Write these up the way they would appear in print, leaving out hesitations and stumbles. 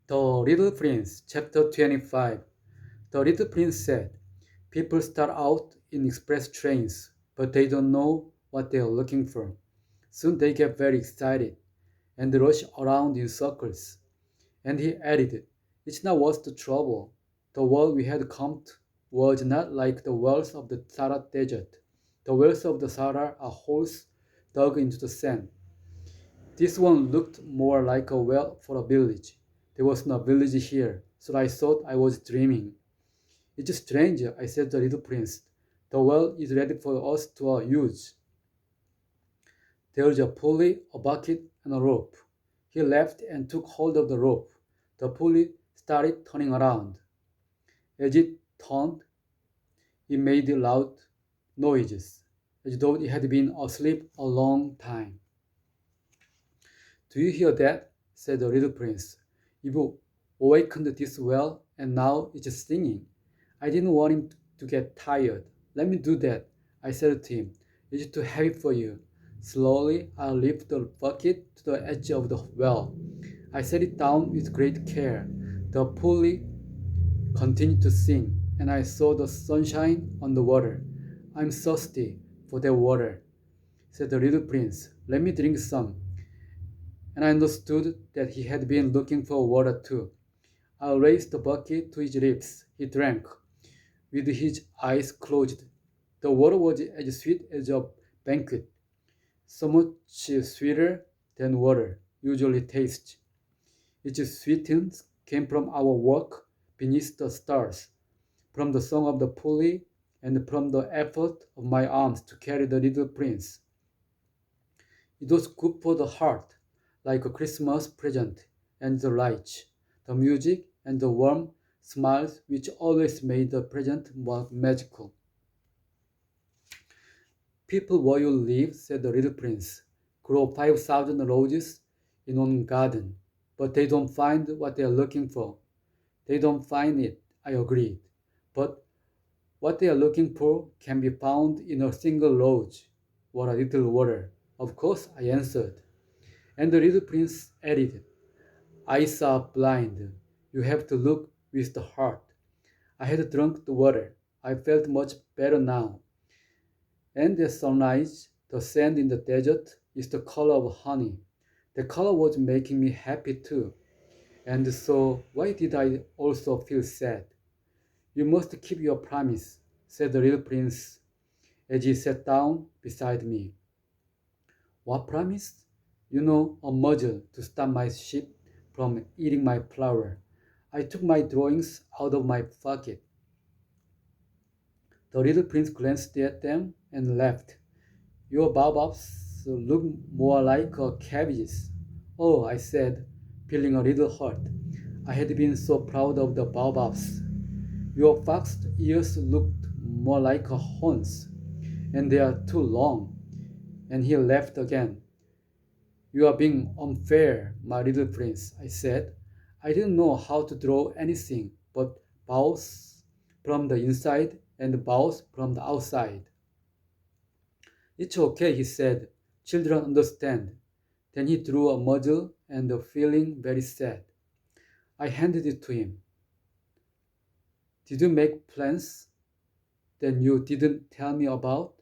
The Little Prince, Chapter 25. The Little Prince said, people start out in express trains, but they don't know what they are looking for. Soon they get very excited and rush around in circles. And he added, it's not worth the trouble. The world we had come to was not like the wells of the Sahara Desert. The wells of the Sahara are holes dug into the sand. This one looked more like a well for a village. There was no village here, so I thought I was dreaming. It's strange, I said to the little prince. The well is ready for us to use. There's a pulley, a bucket, and a rope. He left and took hold of the rope. The pulley started turning around. As it turned, it made loud noises, as though it had been asleep a long time. Do you hear that? Said the little prince. You've awakened this well, and now it's singing. I didn't want him to get tired. Let me do that, I said to him. It's too heavy for you. Slowly, I lifted the bucket to the edge of the well. I set it down with great care. The pulley continued to sing, and I saw the sunshine on the water. I'm thirsty for that water, said the little prince. Let me drink some. And I understood that he had been looking for water too. I raised the bucket to his lips. He drank, with his eyes closed. The water was as sweet as a banquet, so much sweeter than water usually tastes. Its sweetness came from our work beneath the stars, from the song of the pulley, and from the effort of my arms to carry the little prince. It was good for the heart, like a Christmas present, and the lights, the music, and the warm smiles which always made the present more magical. People where you live, said the little prince, grow 5,000 roses in one garden, but they don't find what they are looking for. They don't find it, I agreed. But what they are looking for can be found in a single rose or a little water. Of course, I answered. And the little prince added, eyes are blind. You have to look with the heart. I had drunk the water. I felt much better now. And the sunrise, the sand in the desert, is the color of honey. The color was making me happy too. And so, why did I also feel sad? You must keep your promise, said the little prince as he sat down beside me. What promise? You know, a muzzle to stop my sheep from eating my flower. I took my drawings out of my pocket. The little prince glanced at them and laughed. Your baobabs look more like cabbages. Oh, I said, feeling a little hurt. I had been so proud of the baobabs. Your fox ears looked more like horns, and they are too long. And he laughed again. You are being unfair, my little prince, I said. I didn't know how to draw anything but bows from the inside and bows from the outside. It's okay, he said. Children understand. Then he drew a muzzle and feeling very sad. I handed it to him. Did you make plans that you didn't tell me about?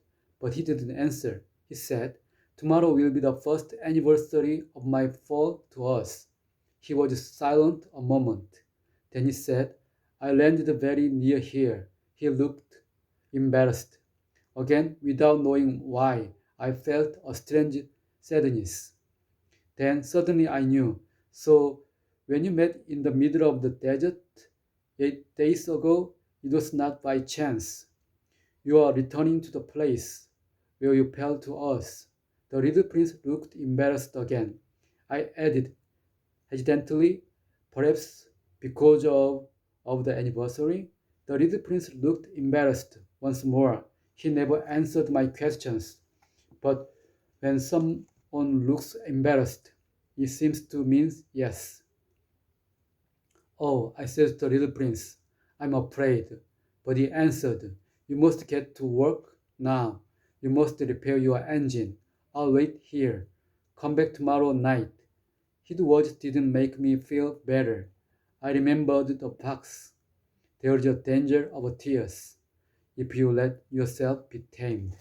But he didn't answer. He said, tomorrow will be the first anniversary of my fall to us. He was silent a moment. Then he said, I landed very near here. He looked embarrassed. Again, without knowing why, I felt a strange sadness. Then suddenly I knew. So, when you met in the middle of the desert 8 days ago, it was not by chance. You are returning to the place where you fell to us. The little prince looked embarrassed again. I added hesitantly, perhaps because of the anniversary. The little prince looked embarrassed once more. He never answered my questions. But when someone looks embarrassed, it seems to mean yes. Oh, I said to the little prince, I'm afraid. But he answered, you must get to work now. You must repair your engine. I'll wait here. Come back tomorrow night. His words didn't make me feel better. I remembered the fox. There's a danger of tears if you let yourself be tamed.